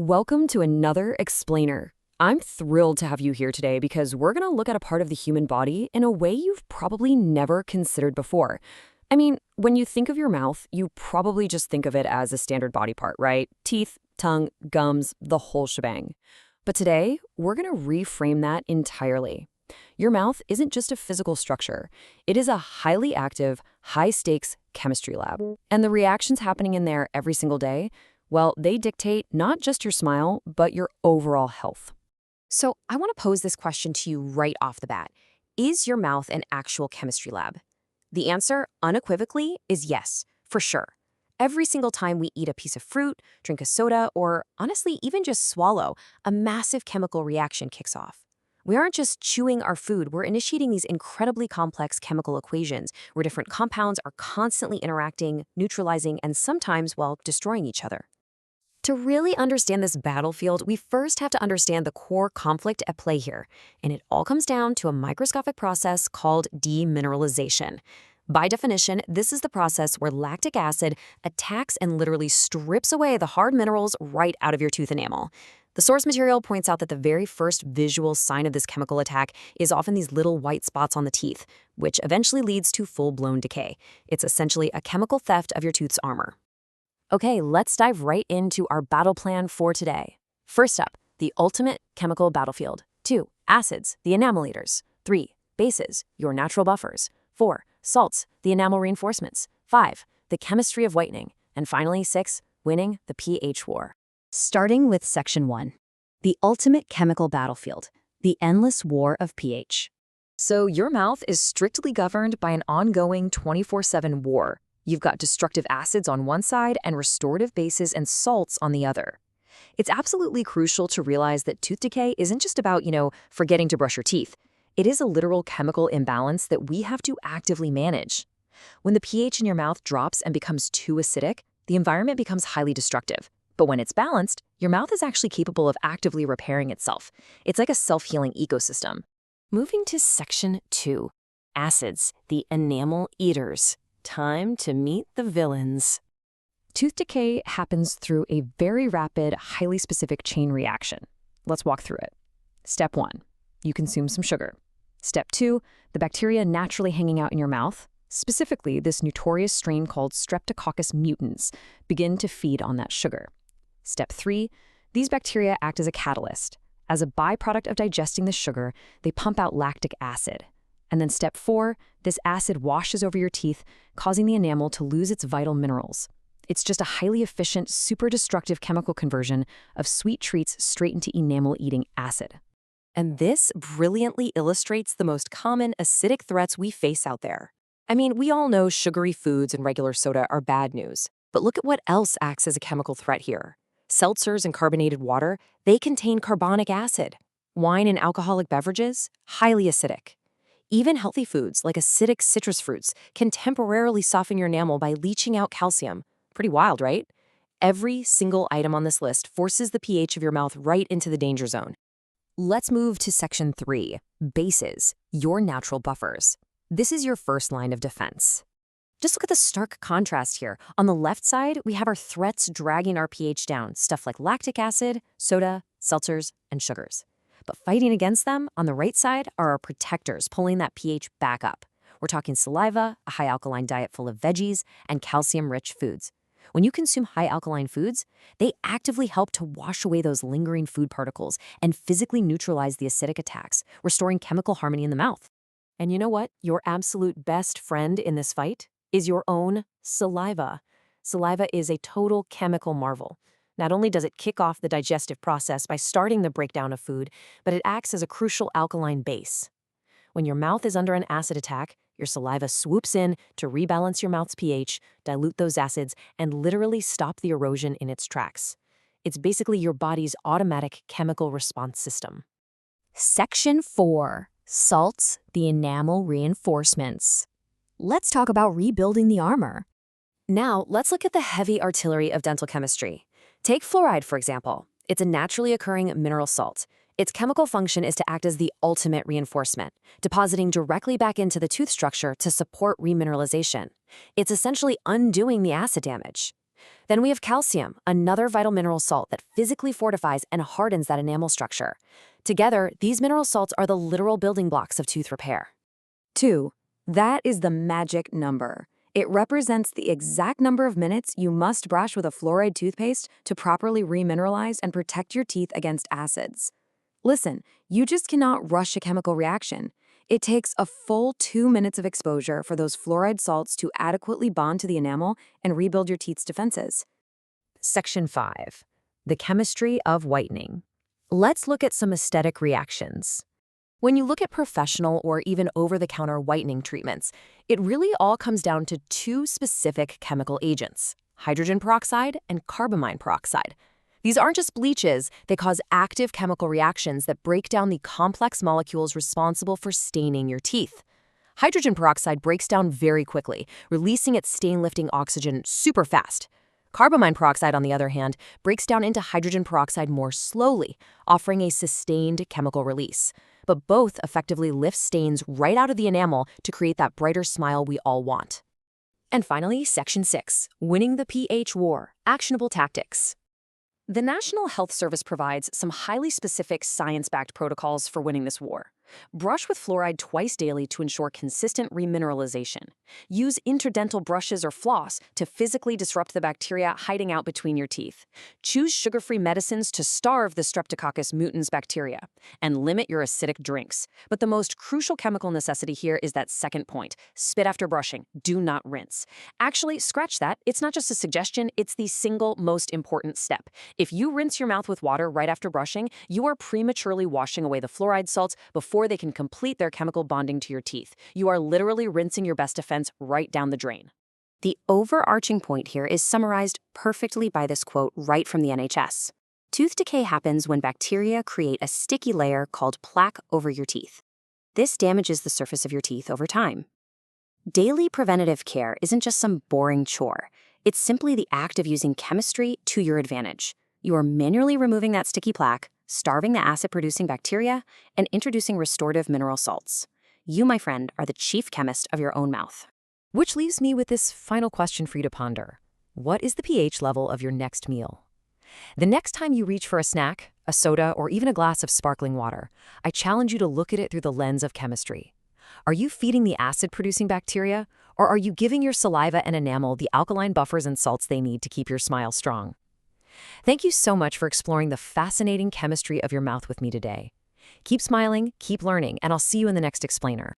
Welcome to another Explainer. I'm thrilled to have you here today because we're going to look at a part of the human body in a way you've probably never considered before. I mean, when you think of your mouth, you probably just think of it as a standard body part, right? Teeth, tongue, gums, the whole shebang. But today, we're going to reframe that entirely. Your mouth isn't just a physical structure. It is a highly active, high-stakes chemistry lab. And the reactions happening in there every single day, well, they dictate not just your smile, but your overall health. So I want to pose this question to you right off the bat. Is your mouth an actual chemistry lab? The answer, unequivocally, is yes, for sure. Every single time we eat a piece of fruit, drink a soda, or honestly, even just swallow, a massive chemical reaction kicks off. We aren't just chewing our food, we're initiating these incredibly complex chemical equations where different compounds are constantly interacting, neutralizing, and sometimes, well, destroying each other. To really understand this battlefield, we first have to understand the core conflict at play here, and it all comes down to a microscopic process called demineralization. By definition, this is the process where lactic acid attacks and literally strips away the hard minerals right out of your tooth enamel. The source material points out that the very first visual sign of this chemical attack is often these little white spots on the teeth, which eventually leads to full-blown decay. It's essentially a chemical theft of your tooth's armor. Okay, let's dive right into our battle plan for today. First up, the ultimate chemical battlefield. 2. Acids, the enamel eaters. 3. Bases, your natural buffers. 4. Salts, the enamel reinforcements. 5. The chemistry of whitening. And finally, 6. Winning the pH war. Starting with Section 1. The ultimate chemical battlefield. The endless war of pH. So your mouth is strictly governed by an ongoing 24/7 war. You've got destructive acids on one side and restorative bases and salts on the other. It's absolutely crucial to realize that tooth decay isn't just about, forgetting to brush your teeth. It is a literal chemical imbalance that we have to actively manage. When the pH in your mouth drops and becomes too acidic, the environment becomes highly destructive. But when it's balanced, your mouth is actually capable of actively repairing itself. It's like a self-healing ecosystem. Moving to Section 2. Acids, the enamel eaters. Time to meet the villains. Tooth decay happens through a very rapid, highly specific chain reaction. Let's walk through it. Step 1, you consume some sugar. Step 2, the bacteria naturally hanging out in your mouth, specifically this notorious strain called Streptococcus mutans, begin to feed on that sugar. Step 3, these bacteria act as a catalyst. As a byproduct of digesting the sugar, they pump out lactic acid. And then step 4, this acid washes over your teeth, causing the enamel to lose its vital minerals. It's just a highly efficient, super destructive chemical conversion of sweet treats straight into enamel-eating acid. And this brilliantly illustrates the most common acidic threats we face out there. I mean, we all know sugary foods and regular soda are bad news, but look at what else acts as a chemical threat here. Seltzers and carbonated water, they contain carbonic acid. Wine and alcoholic beverages, highly acidic. Even healthy foods like acidic citrus fruits can temporarily soften your enamel by leaching out calcium. Pretty wild, right? Every single item on this list forces the pH of your mouth right into the danger zone. Let's move to Section 3, bases, your natural buffers. This is your first line of defense. Just look at the stark contrast here. On the left side, we have our threats dragging our pH down, stuff like lactic acid, soda, seltzers, and sugars. But fighting against them, on the right side, are our protectors pulling that pH back up. We're talking saliva, a high alkaline diet full of veggies, and calcium-rich foods. When you consume high alkaline foods, they actively help to wash away those lingering food particles and physically neutralize the acidic attacks, restoring chemical harmony in the mouth. And you know what? Your absolute best friend in this fight is your own saliva. Saliva is a total chemical marvel. Not only does it kick off the digestive process by starting the breakdown of food, but it acts as a crucial alkaline base. When your mouth is under an acid attack, your saliva swoops in to rebalance your mouth's pH, dilute those acids, and literally stop the erosion in its tracks. It's basically your body's automatic chemical response system. Section 4. Salts, the enamel reinforcements. Let's talk about rebuilding the armor. Now, let's look at the heavy artillery of dental chemistry. Take fluoride, for example. It's a naturally occurring mineral salt. Its chemical function is to act as the ultimate reinforcement, depositing directly back into the tooth structure to support remineralization. It's essentially undoing the acid damage. Then we have calcium, another vital mineral salt that physically fortifies and hardens that enamel structure. Together, these mineral salts are the literal building blocks of tooth repair. 2. That is the magic number. It represents the exact number of minutes you must brush with a fluoride toothpaste to properly remineralize and protect your teeth against acids. Listen, you just cannot rush a chemical reaction. It takes a full 2 minutes of exposure for those fluoride salts to adequately bond to the enamel and rebuild your teeth's defenses. Section 5. The chemistry of whitening. Let's look at some aesthetic reactions. When you look at professional or even over-the-counter whitening treatments, it really all comes down to two specific chemical agents, hydrogen peroxide and carbamine peroxide. These aren't just bleaches, they cause active chemical reactions that break down the complex molecules responsible for staining your teeth. Hydrogen peroxide breaks down very quickly, releasing its stain-lifting oxygen super fast. Carbamine peroxide, on the other hand, breaks down into hydrogen peroxide more slowly, offering a sustained chemical release. But both effectively lift stains right out of the enamel to create that brighter smile we all want. And finally, Section 6, winning the pH war, actionable tactics. The National Health Service provides some highly specific science-backed protocols for winning this war. Brush with fluoride twice daily to ensure consistent remineralization. Use interdental brushes or floss to physically disrupt the bacteria hiding out between your teeth. Choose sugar-free medicines to starve the Streptococcus mutans bacteria. And limit your acidic drinks. But the most crucial chemical necessity here is that second point. Spit after brushing. Do not rinse. Actually, scratch that. It's not just a suggestion, it's the single most important step. If you rinse your mouth with water right after brushing, you are prematurely washing away the fluoride salts before they can complete their chemical bonding to your teeth. You are literally rinsing your best defense right down the drain. The overarching point here is summarized perfectly by this quote right from the NHS. Tooth decay happens when bacteria create a sticky layer called plaque over your teeth. This damages the surface of your teeth over time. Daily preventative care isn't just some boring chore. It's simply the act of using chemistry to your advantage. You are manually removing that sticky plaque, starving the acid-producing bacteria, and introducing restorative mineral salts. You, my friend, are the chief chemist of your own mouth. Which leaves me with this final question for you to ponder. What is the pH level of your next meal? The next time you reach for a snack, a soda, or even a glass of sparkling water, I challenge you to look at it through the lens of chemistry. Are you feeding the acid-producing bacteria, or are you giving your saliva and enamel the alkaline buffers and salts they need to keep your smile strong? Thank you so much for exploring the fascinating chemistry of your mouth with me today. Keep smiling, keep learning, and I'll see you in the next explainer.